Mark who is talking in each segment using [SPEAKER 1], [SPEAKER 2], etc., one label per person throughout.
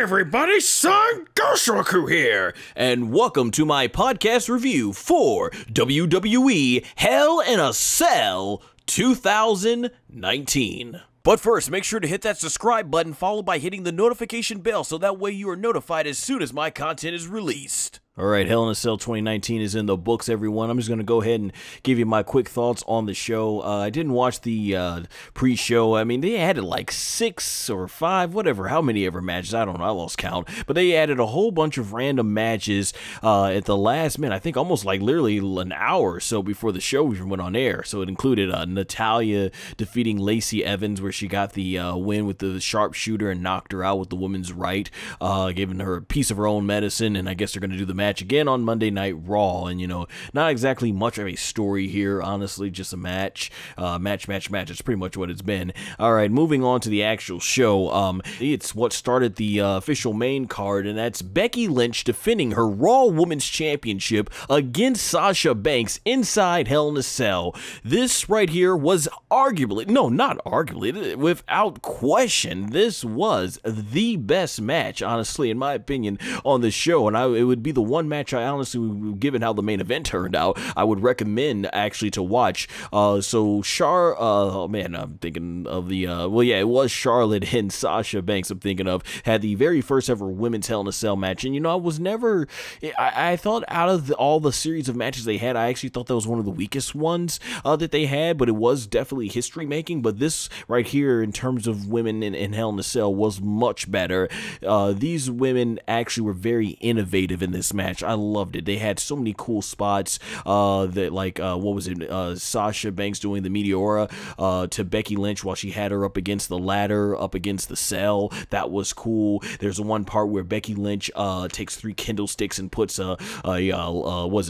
[SPEAKER 1] everybody, SonGoshuaku here, and welcome to my podcast review for WWE Hell in a Cell 2019. But first, make sure to hit that subscribe button followed by hitting the notification bell so that way you are notified as soon as my content is released. Alright, Hell in a Cell 2019 is in the books, everyone. I'm just going to go ahead and give you my quick thoughts on the show. I didn't watch the pre-show. I mean, they added like 6 or 5, whatever, how many ever matches, I don't know, I lost count. But they added a whole bunch of random matches at the last minute, I think almost like literally an hour or so before the show even went on air. So it included Natalya defeating Lacey Evans, where she got the win with the sharpshooter and knocked her out with the woman's right, giving her a piece of her own medicine, and I guess they're going to do the match again on Monday Night Raw. And you know, not exactly much of a story here, honestly, just a match. Match. It's pretty much what it's been. Alright, moving on to the actual show. It's what started the official main card, and that's Becky Lynch defending her Raw Women's Championship against Sasha Banks inside Hell in a Cell. This right here was arguably, no, not arguably, without question, this was the best match, honestly, in my opinion, on the show. And it would be the one match I honestly, given how the main event turned out, I would recommend actually to watch. Oh man, I'm thinking of the, well yeah, it was Charlotte and Sasha Banks I'm thinking of, had the very first ever women's Hell in a Cell match. And you know, I was never, I thought out of all the series of matches they had, I actually thought that was one of the weakest ones that they had, but it was definitely history making. But this right here, in terms of women in Hell in a Cell, was much better. These women actually were very innovative in this match. I loved it. They had so many cool spots that, like, what was it? Sasha Banks doing the Meteora to Becky Lynch while she had her up against the ladder, up against the cell. That was cool. There's one part where Becky Lynch takes 3 kendo sticks and puts a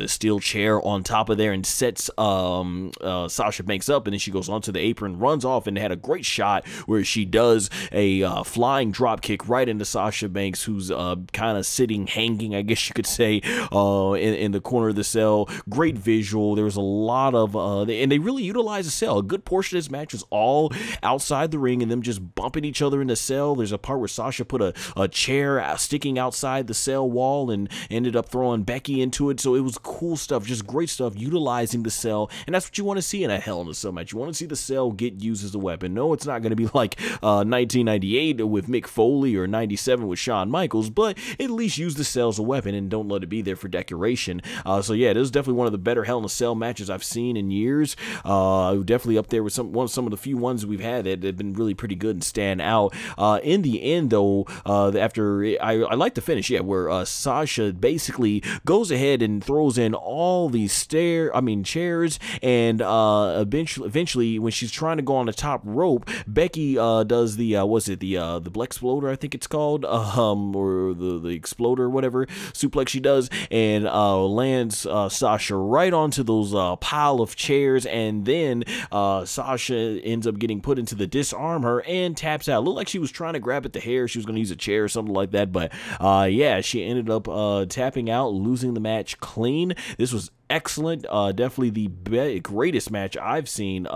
[SPEAKER 1] steel chair on top of there and sets Sasha Banks up, and then she goes onto the apron, runs off, and they had a great shot where she does a flying drop kick right into Sasha Banks, who's kind of sitting, hanging, I guess you could say, in the corner of the cell. Great visual. There was a lot of, and they really utilized the cell. A good portion of this match was all outside the ring and them just bumping each other in the cell. There's a part where Sasha put a chair sticking outside the cell wall and ended up throwing Becky into it. So it was cool stuff, just great stuff, utilizing the cell. And that's what you want to see in a Hell in a Cell match. You want to see the cell get used as a weapon. No, it's not going to be like 1998 with Mick Foley or 97 with Shawn Michaels, but at least use the cell as a weapon and don't let it be there for decoration. So yeah, this is definitely one of the better Hell in a Cell matches I've seen in years. Definitely up there with some of the few ones we've had that have been really pretty good and stand out. In the end, though, after I like the finish, yeah, where Sasha basically goes ahead and throws in all these chairs, and eventually when she's trying to go on the top rope, Becky does the the Blexploder, I think it's called, or the Exploder, whatever suplex she does, and lands Sasha right onto those pile of chairs, and then Sasha ends up getting put into the disarm her and taps out. Looked like she was trying to grab at the hair. She was going to use a chair or something like that, but yeah, she ended up tapping out, losing the match clean. This was excellent. Definitely the greatest match I've seen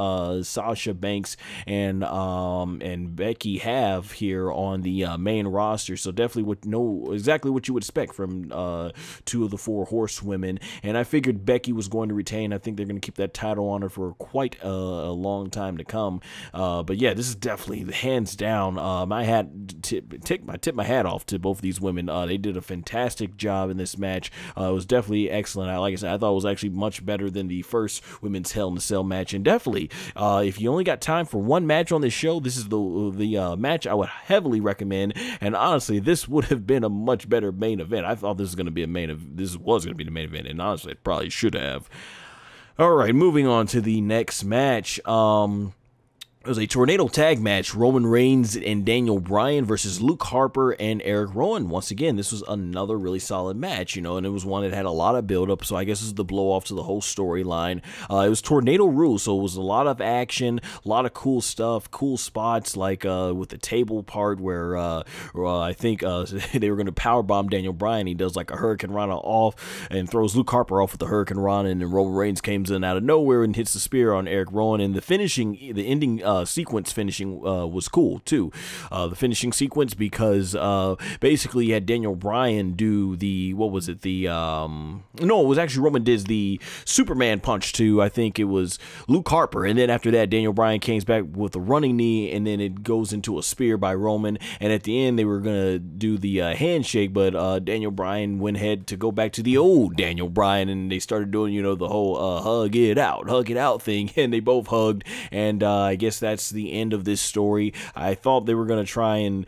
[SPEAKER 1] Sasha Banks and Becky have here on the main roster. So definitely know exactly what you would expect from 2 of the 4 horsewomen. And I figured Becky was going to retain. I think they're going to keep that title on her for quite a long time to come. But yeah, this is definitely hands down. I tip my hat off to both these women. They did a fantastic job in this match. It was definitely excellent. Like I said, I thought it was actually much better than the first women's Hell in a Cell match. And definitely, if you only got time for one match on this show, this is the match I would heavily recommend. And honestly, this would have been a much better main event. I thought this was going to be this was going to be the main event, and honestly, it probably should have. All right, moving on to the next match. It was a tornado tag match, Roman Reigns and Daniel Bryan versus Luke Harper and Eric Rowan. Once again, this was another really solid match, you know, and it was one that had a lot of build-up, so I guess this is the blow-off to the whole storyline. It was Tornado Rules, so it was a lot of action, a lot of cool stuff, cool spots, like with the table part where I think they were going to powerbomb Daniel Bryan. He does like a Hurricane Rana off and throws Luke Harper off with the Hurricane Rana, and then Roman Reigns comes in out of nowhere and hits the spear on Eric Rowan, and the ending sequence finishing was cool too. The finishing sequence, because basically you had Daniel Bryan do the, what was it, the no, it was actually Roman did the Superman punch to, I think it was Luke Harper, and then after that Daniel Bryan came back with a running knee, and then it goes into a spear by Roman, and at the end they were gonna do the handshake, but Daniel Bryan went ahead to go back to the old Daniel Bryan, and they started doing, you know, the whole hug it out thing, and they both hugged, and I guess that's the end of this story. I thought they were gonna try and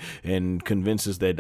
[SPEAKER 1] convince us that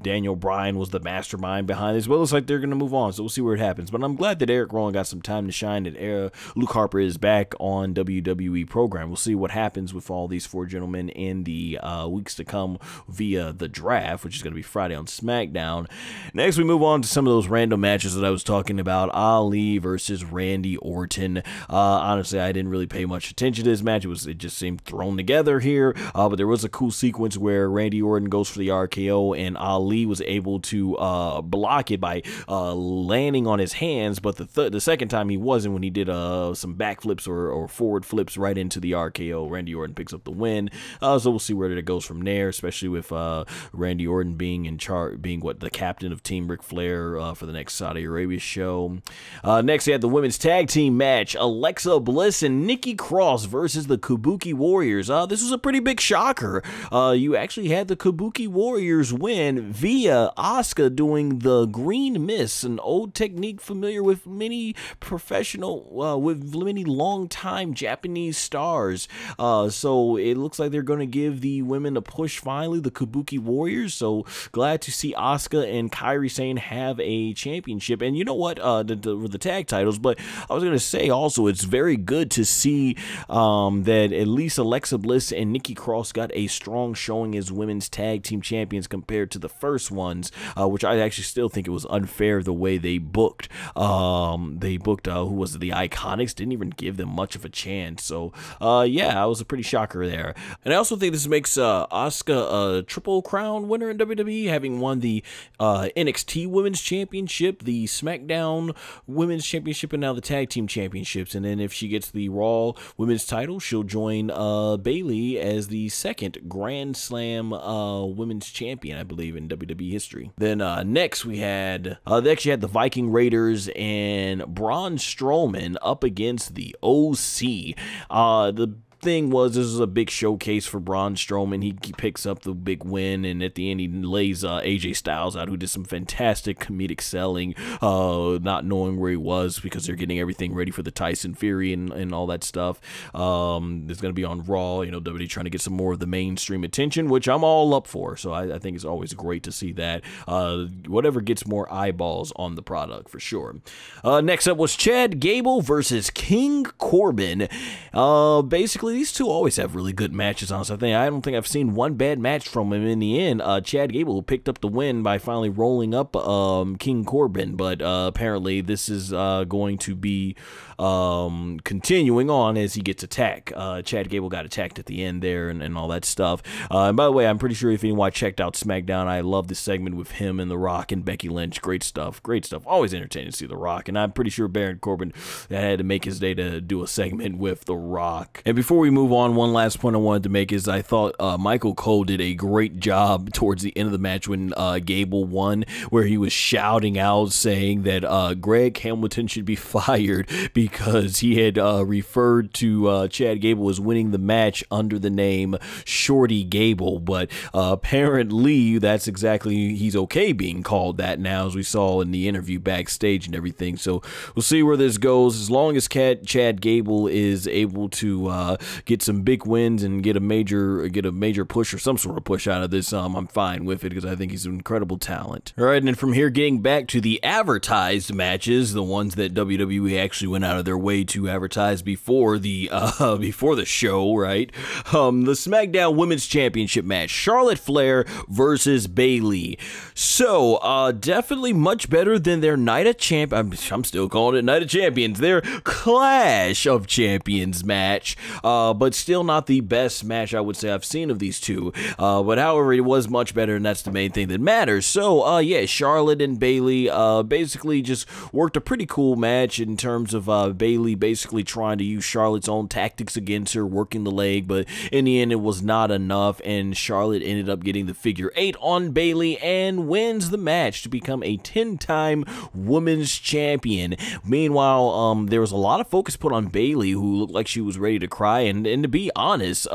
[SPEAKER 1] Daniel Bryan was the mastermind behind this, but it looks like they're gonna move on, so we'll see where it happens. But I'm glad that Eric Rowan got some time to shine, that Luke Harper is back on WWE program. We'll see what happens with all these four gentlemen in the weeks to come via the draft, which is going to be Friday on SmackDown. Next, we move on to some of those random matches that I was talking about. Ali versus Randy Orton. Honestly, I didn't really pay much attention to this match. It just seemed thrown together here, but there was a cool sequence where Randy Orton goes for the RKO, and Ali was able to block it by landing on his hands, but the second time he wasn't, when he did some backflips or forward flips right into the RKO. Randy Orton picks up the win, so we'll see where it goes from there, especially with Randy Orton being in charge, being the captain of Team Ric Flair for the next Saudi Arabia show. Next, we had the women's tag team match: Alexa Bliss and Nikki Cross versus the Kabuki Warriors. This was a pretty big shocker. You actually had the Kabuki Warriors win via Auska doing the green mist, an old technique familiar with many with many long-time Japanese stars. So it looks like they're going to give the women a push finally, the Kabuki Warriors. So glad to see Auska and Kairi Sane have a championship. And you know what, the tag titles, but I was going to say also, it's very good to see that at least Alexa Bliss and Nikki Cross got a strong showing as women's tag team champions compared to the first ones, which I actually still think it was unfair the way they booked. Who was it, the Iconics? Didn't even give them much of a chance. So yeah, I was a pretty shocker there. And I also think this makes Auska a Triple Crown winner in WWE, having won the NXT Women's Championship, the SmackDown Women's Championship, and now the Tag Team Championships. And then if she gets the Raw Women's title, she'll join Bayley as the second Grand Slam Women's Champion, I believe, in WWE history. Then next we had, they actually had the Viking Raiders and Braun Strowman up against the OC. The thing was, this is a big showcase for Braun Strowman. He picks up the big win, and at the end he lays AJ Styles out, who did some fantastic comedic selling, not knowing where he was because they're getting everything ready for the Tyson Fury and all that stuff. It's going to be on Raw, you know, WWE trying to get some more of the mainstream attention, which I'm all up for. So I think it's always great to see that. Whatever gets more eyeballs on the product, for sure. Next up was Chad Gable versus King Corbin. Basically, these two always have really good matches, honestly. I don't think I've seen one bad match from him in the end. Chad Gable picked up the win by finally rolling up King Corbin, but apparently this is going to be continuing on as he gets attacked. Chad Gable got attacked at the end there and all that stuff. And by the way, I'm pretty sure if anyone checked out SmackDown, I love this segment with him and The Rock and Becky Lynch. Great stuff. Great stuff. Always entertaining to see The Rock, and I'm pretty sure Baron Corbin had to make his day to do a segment with The Rock. And before we move on, one last point I wanted to make is I thought Michael Cole did a great job towards the end of the match when Gable won, where he was shouting out saying that Greg Hamilton should be fired because he had referred to Chad Gable as winning the match under the name Shorty Gable, but apparently that's exactly, he's okay being called that now, as we saw in the interview backstage and everything. So we'll see where this goes. As long as Chad Gable is able to get some big wins and get a major push or some sort of push out of this, I'm fine with it, because I think he's an incredible talent. All right, and then from here, getting back to the advertised matches, the ones that WWE actually went out of their way to advertise before the show, right? The SmackDown Women's Championship match, Charlotte Flair versus Bayley. So definitely much better than their Night of Champions. I'm still calling it Night of Champions. Their Clash of Champions match. but still not the best match I would say I've seen of these two. But however, it was much better, and that's the main thing that matters. So, yeah, Charlotte and Bayley basically just worked a pretty cool match in terms of Bayley basically trying to use Charlotte's own tactics against her, working the leg, but in the end, it was not enough, and Charlotte ended up getting the figure 8 on Bayley and wins the match to become a 10-time women's champion. Meanwhile, there was a lot of focus put on Bayley, who looked like she was ready to cry, and to be honest,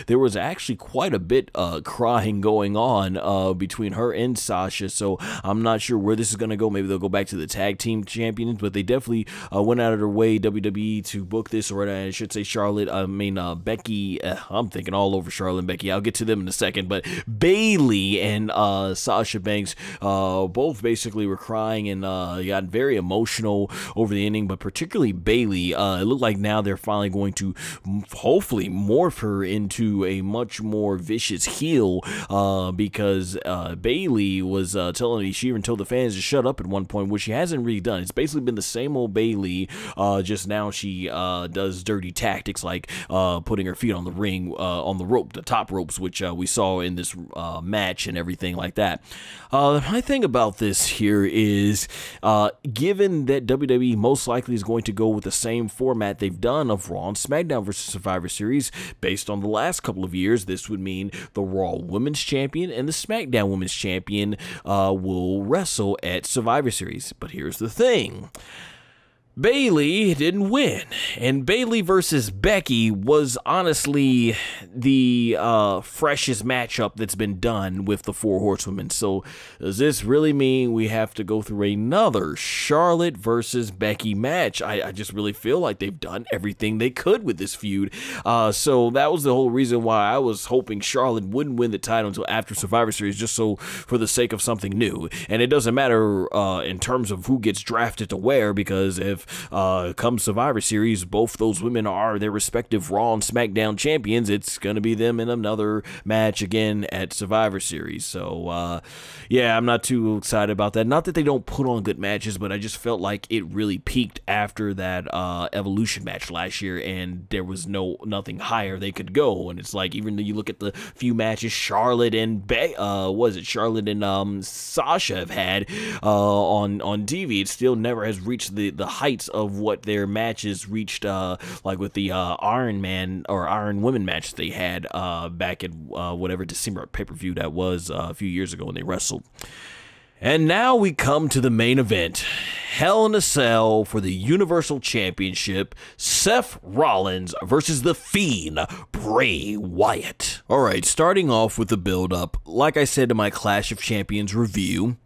[SPEAKER 1] there was actually quite a bit crying going on between her and Sasha, so I'm not sure where this is going to go. Maybe they'll go back to the tag team champions, but they definitely went out of their way, WWE, to book this, or I should say Becky, I'm thinking all over Charlotte and Becky, I'll get to them in a second, but Bayley and Sasha Banks both basically were crying and got very emotional over the ending, but particularly Bayley, it looked like now they're finally going to hopefully morph her into a much more vicious heel, because Bayley was telling me, she even told the fans to shut up at one point, which she hasn't really done. It's basically been the same old Bayley, just now she does dirty tactics like putting her feet on the ring, on the rope, the top ropes, which we saw in this match and everything like that. My thing about this here is, given that WWE most likely is going to go with the same format they've done of Raw and SmackDown versus Survivor Series, based on the last couple of years, this would mean the Raw Women's Champion and the SmackDown Women's Champion will wrestle at Survivor Series. But here's the thing. Bayley didn't win, and Bayley versus Becky was honestly the freshest matchup that's been done with the 4 Horsewomen. So does this really mean we have to go through another Charlotte versus Becky match? I just really feel like they've done everything they could with this feud. So that was the whole reason why I was hoping Charlotte wouldn't win the title until after Survivor Series, just so for the sake of something new. And it doesn't matter in terms of who gets drafted to where, because if come Survivor Series, both those women are their respective Raw and SmackDown champions, it's going to be them in another match again at Survivor Series. So, yeah, I'm not too excited about that. Not that they don't put on good matches, but I just felt like it really peaked after that Evolution match last year, and there was nothing higher they could go. And it's like, even though you look at the few matches Charlotte and Charlotte and Sasha have had on TV, it still never has reached the heights of what their matches reached, like with the Iron Man or Iron Women match they had back at whatever December pay-per-view that was a few years ago when they wrestled. And now we come to the main event. Hell in a Cell for the Universal Championship, Seth Rollins versus the Fiend, Bray Wyatt. Alright, starting off with the build-up, like I said in my Clash of Champions review,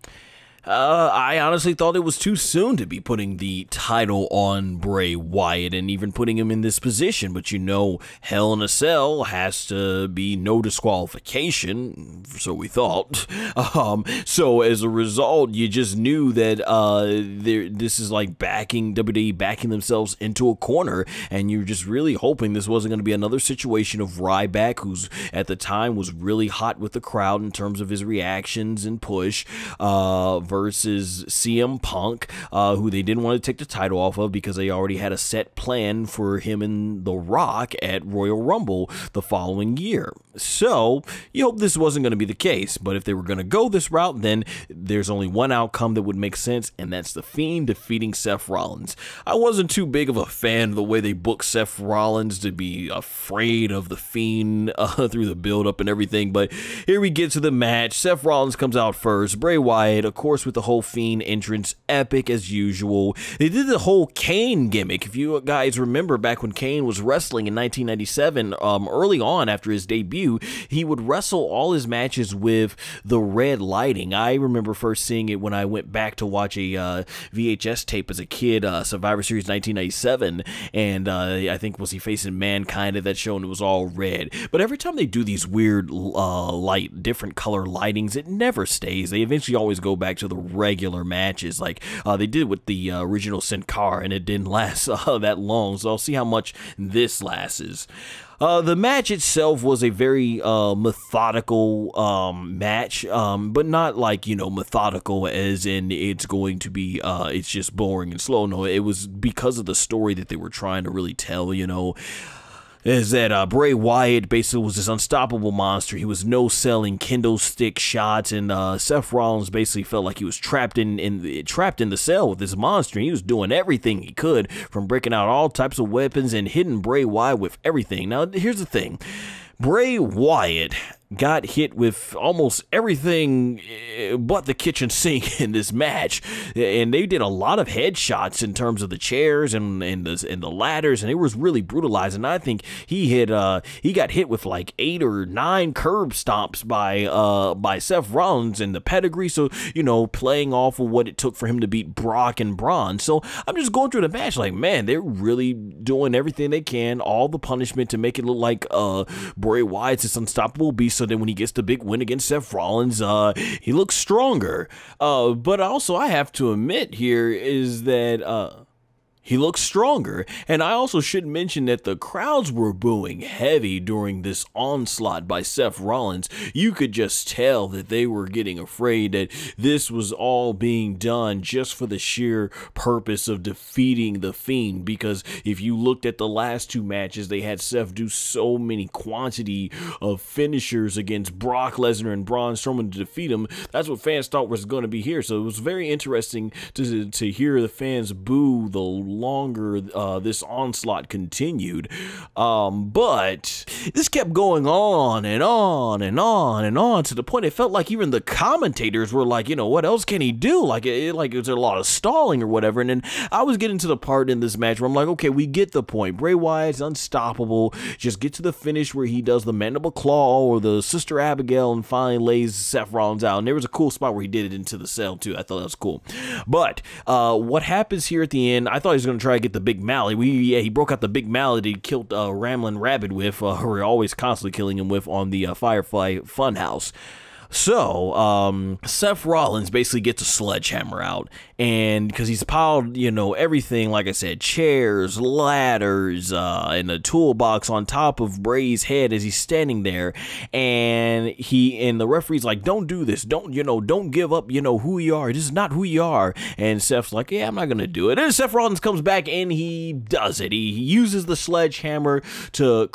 [SPEAKER 1] I honestly thought it was too soon to be putting the title on Bray Wyatt and even putting him in this position, but you know, Hell in a Cell has to be no disqualification, so we thought. So as a result, you just knew that this is like WWE backing themselves into a corner, and you're just really hoping this wasn't going to be another situation of Ryback, who's at the time was really hot with the crowd in terms of his reactions and push, versus CM Punk, who they didn't want to take the title off of because they already had a set plan for him and The Rock at Royal Rumble the following year. So you hope this wasn't going to be the case, but if they were going to go this route, then there's only one outcome that would make sense, and that's the Fiend defeating Seth Rollins. I wasn't too big of a fan of the way they booked Seth Rollins to be afraid of the Fiend through the build-up and everything, but here we get to the match. Seth Rollins comes out first. Bray Wyatt, of course, with the whole Fiend entrance, epic as usual. They did the whole Kane gimmick. If you guys remember back when Kane was wrestling in 1997, early on after his debut, he would wrestle all his matches with the red lighting. I remember first seeing it when I went back to watch a VHS tape as a kid, Survivor Series 1997, and I think was he facing Mankind at that show, and it was all red. But every time they do these weird different color lightings, it never stays. They eventually always go back to the regular matches, like they did with the original Sin Cara, and it didn't last that long, so I'll see how much this lasts. The match itself was a very methodical match, but not like, you know, methodical as in it's going to be, it's just boring and slow. No, it was because of the story that they were trying to really tell, you know. is that Bray Wyatt basically was this unstoppable monster. He was no-selling kendo stick shots, and Seth Rollins basically felt like he was trapped in the cell with this monster. He was doing everything he could, from breaking out all types of weapons and hitting Bray Wyatt with everything. Now, here's the thing. Bray Wyatt got hit with almost everything but the kitchen sink in this match, and they did a lot of headshots in terms of the chairs and the ladders, and it was really brutalizing. I think he got hit with like 8 or 9 curb stomps by Seth Rollins and the pedigree. So, you know, playing off of what it took for him to beat Brock and Braun. So I'm just going through the match like, man, they're really doing everything they can, all the punishment to make it look like Bray Wyatt's this unstoppable beast. So then when he gets the big win against Seth Rollins, he looks stronger. But also I have to admit here is that he looks stronger. And I also should mention that the crowds were booing heavy during this onslaught by Seth Rollins. You could just tell that they were getting afraid that this was all being done just for the sheer purpose of defeating the Fiend. Because if you looked at the last 2 matches, they had Seth do so many quantity of finishers against Brock Lesnar and Braun Strowman to defeat him. That's what fans thought was going to be here. So it was very interesting to hear the fans boo the longer this onslaught continued. But this kept going on and on and on and on, to the point it felt like even the commentators were like, you know, what else can he do? Like it was a lot of stalling or whatever. And then I was getting to the part in this match where I'm like, okay, we get the point. Bray Wyatt's unstoppable. Just get to the finish where he does the mandible claw or the Sister Abigail and finally lays Seth Rollins out. And there was a cool spot where he did it into the cell too. I thought that was cool. But what happens here at the end, I thought he was going to try to get the big mallet. He broke out the big mallet he killed Ramblin' Rabbit with, we're always constantly killing him with on the Firefly Funhouse. So, Seth Rollins basically gets a sledgehammer out, and because he's piled, you know, everything, like I said, chairs, ladders, and a toolbox on top of Bray's head as he's standing there, and the referee's like, don't do this, don't give up, who you are, this is not who you are, and Seth's like, yeah, I'm not gonna do it, and Seth Rollins comes back, and he does it. He uses the sledgehammer to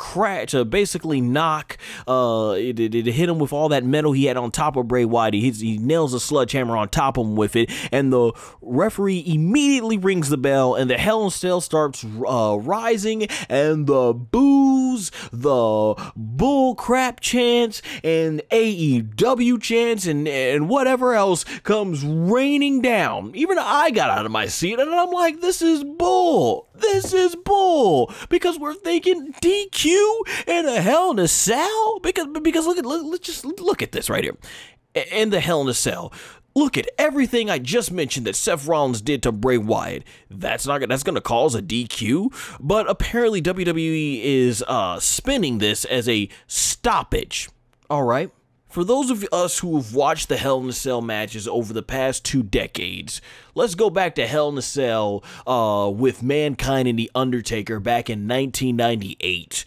[SPEAKER 1] basically knock, it hit him with all that metal he had on top of Bray Wyatt. He nails a sledgehammer on top of him with it, and the referee immediately rings the bell, and the Hell in a Cell starts rising, and the boos, the bull crap chants, and AEW chants, and whatever else comes raining down. Even I got out of my seat, and I'm like, this is bull. This is bull, because we're thinking DQ and a Hell in a Cell, because let's just look at this right here. In the Hell in a Cell, look at everything I just mentioned that Seth Rollins did to Bray Wyatt. That's going to cause a DQ, but apparently WWE is spinning this as a stoppage. All right. For those of us who have watched the Hell in a Cell matches over the past 2 decades, let's go back to Hell in a Cell with Mankind and The Undertaker back in 1998.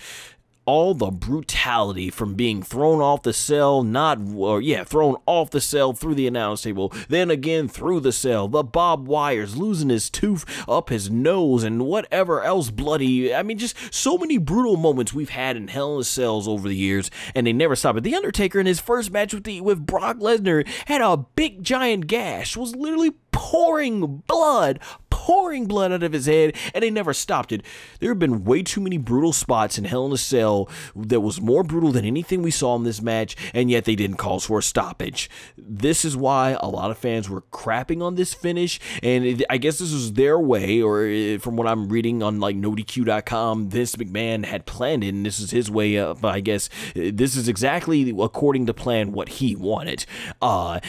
[SPEAKER 1] All the brutality from being thrown off the cell, thrown off the cell through the announce table, then again through the cell, the barbed wires, losing his tooth up his nose, and whatever else bloody. I mean, just so many brutal moments we've had in Hell in a Cells over the years, and they never stop it. The Undertaker in his first match with Brock Lesnar had a big giant gash, was literally pouring blood out of his head, and they never stopped it. There have been way too many brutal spots in Hell in a Cell that was more brutal than anything we saw in this match, and yet they didn't call for a stoppage. This is why a lot of fans were crapping on this finish, and I guess this was their way, or from what I'm reading on like NoDQ.com, Vince McMahon had planned it, and this is his way of, I guess, this is exactly according to plan what he wanted. I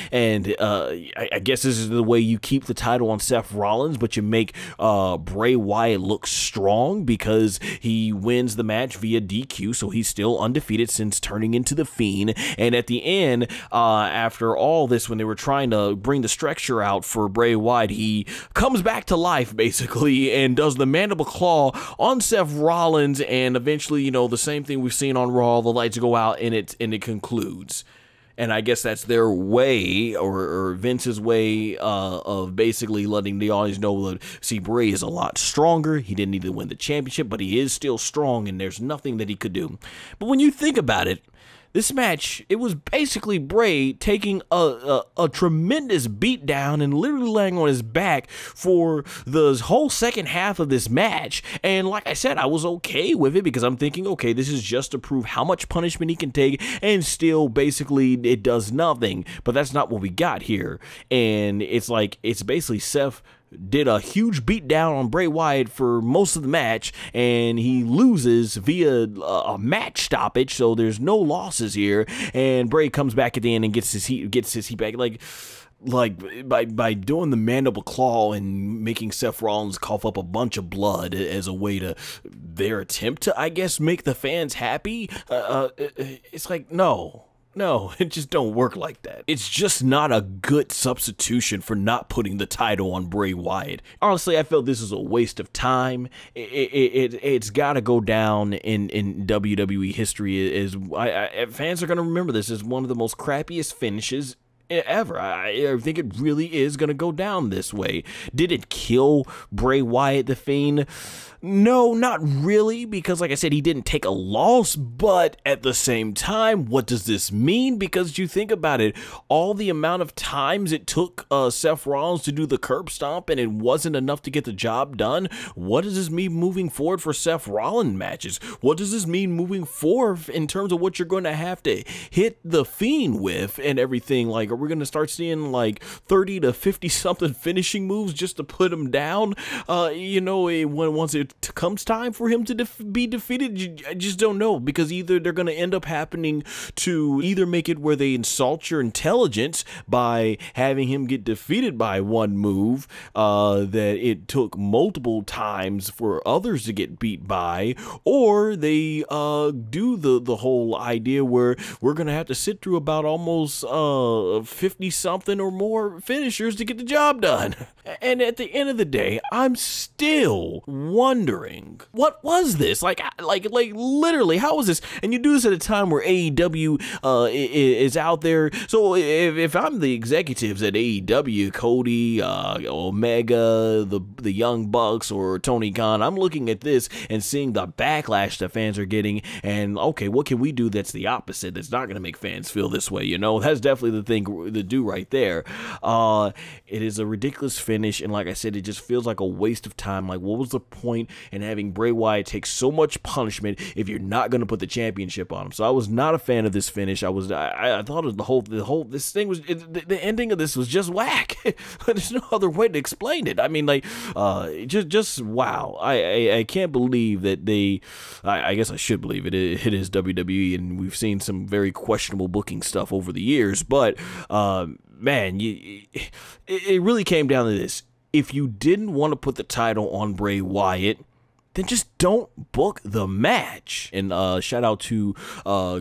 [SPEAKER 1] guess this is the way you keep the title on Seth Rollins, but you make Bray Wyatt look strong because he wins the match via DQ, so he's still undefeated since turning into the Fiend. And at the end, after all this, when they were trying to bring the stretcher out for Bray Wyatt, he comes back to life basically and does the mandible claw on Seth Rollins, and eventually, the same thing we've seen on Raw, the lights go out and it concludes. And I guess that's their way, or Vince's way, of basically letting the audience know that, see, Bray is a lot stronger. He didn't need to win the championship, but he is still strong, and there's nothing that he could do. But when you think about it, this match, it was basically Bray taking a tremendous beatdown and literally laying on his back for the whole second half of this match. And like I said, I was okay with it because I'm thinking, okay, this is just to prove how much punishment he can take, and still basically it does nothing. But that's not what we got here. And it's like, it's basically Seth did a huge beatdown on Bray Wyatt for most of the match, and he loses via a match stoppage, so there's no losses here, and Bray comes back at the end and gets his heat back. Like by doing the mandible claw and making Seth Rollins cough up a bunch of blood as a way to their attempt to, I guess, make the fans happy. It's like, no, it just don't work like that. It's just not a good substitution for not putting the title on Bray Wyatt. Honestly, I felt this was a waste of time. It's got to go down in WWE history as fans are going to remember this as one of the most crappiest finishes ever. I think it really is going to go down this way. Did it kill Bray Wyatt, the Fiend? No, not really, because like I said, he didn't take a loss, but at the same time, what does this mean? Because you think about it, all the amount of times it took Seth Rollins to do the curb stomp and it wasn't enough to get the job done. What does this mean moving forward for Seth Rollins matches? What does this mean moving forward in terms of what you're going to have to hit the Fiend with and everything? Like, are we going to start seeing like 30 to 50 something finishing moves just to put him down? Once it comes time for him to be defeated, I just don't know, because either they're going to end up happening to either make it where they insult your intelligence by having him get defeated by one move that it took multiple times for others to get beat by, or they do the whole idea where we're going to have to sit through about almost 50 something or more finishers to get the job done. And at the end of the day, I'm still wondering, what was this? Like literally, how was this? And you do this at a time where AEW is out there. So if I'm the executives at AEW, Cody, Omega, the Young Bucks, or Tony Khan, I'm looking at this and seeing the backlash that fans are getting, and okay, what can we do that's the opposite, that's not going to make fans feel this way? That's definitely the thing to do right there. It is a ridiculous finish, and like I said, it just feels like a waste of time. Like, what was the point in having Bray Wyatt take so much punishment if you're not going to put the championship on him? So I was not a fan of this finish. I thought of the whole this thing was, the ending of this was just whack. There's no other way to explain it. I mean, like, just wow. I can't believe that they, I guess I should believe it. It is WWE, and we've seen some very questionable booking stuff over the years, but man, it really came down to this. If you didn't want to put the title on Bray Wyatt, then just don't book the match. And shout out to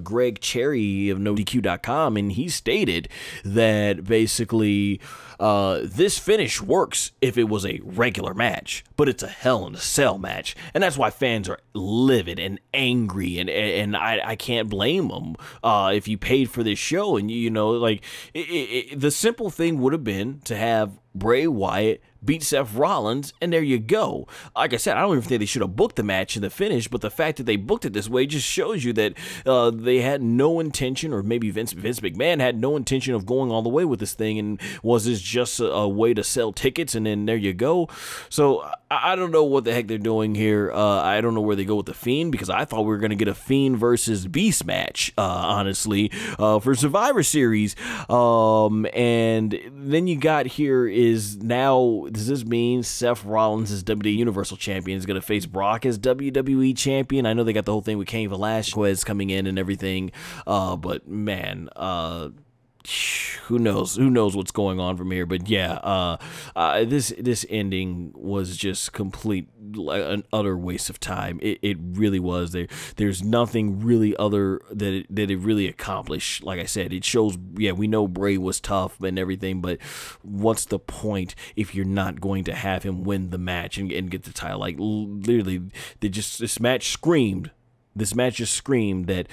[SPEAKER 1] Greg Cherry of NoDQ.com, and he stated that basically this finish works if it was a regular match, but it's a Hell in a Cell match, and that's why fans are livid and angry, and I can't blame them if you paid for this show. And the simple thing would have been to have Bray Wyatt beat Seth Rollins, and there you go. Like I said, I don't even think they should have booked the match in the finish, but the fact that they booked it this way just shows you that they had no intention, or maybe Vince McMahon had no intention of going all the way with this thing, and was this just a way to sell tickets, and then there you go. So I don't know what the heck they're doing here. I don't know where they go with the Fiend, because I thought we were going to get a Fiend versus Beast match, honestly, for Survivor Series. And then you got here is now, does this mean Seth Rollins as WWE Universal Champion is going to face Brock as WWE Champion? I know they got the whole thing with Cain Velasquez coming in and everything, but man, who knows what's going on from here. But yeah, this ending was just complete, an utter waste of time. It really was. There's nothing really other that it really accomplished. Like I said, it shows, yeah, we know Bray was tough and everything, but what's the point if you're not going to have him win the match and get the title? Like, literally, this match just screamed that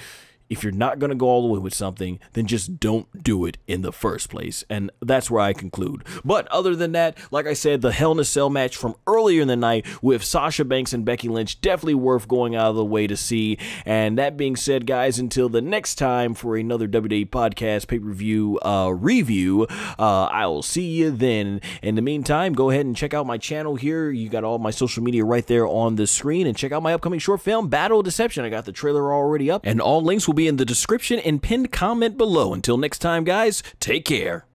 [SPEAKER 1] if you're not going to go all the way with something, then just don't do it in the first place. And that's where I conclude. But other than that, like I said, the Hell in a Cell match from earlier in the night with Sasha Banks and Becky Lynch, definitely worth going out of the way to see. And that being said, guys, until the next time for another WWE podcast pay-per-view review, I will see you then. In the meantime, go ahead and check out my channel here. You got all my social media right there on the screen. And check out my upcoming short film, Battle of Deception. I got the trailer already up. And all links will be in the description and pinned comment below. Until next time, guys, take care.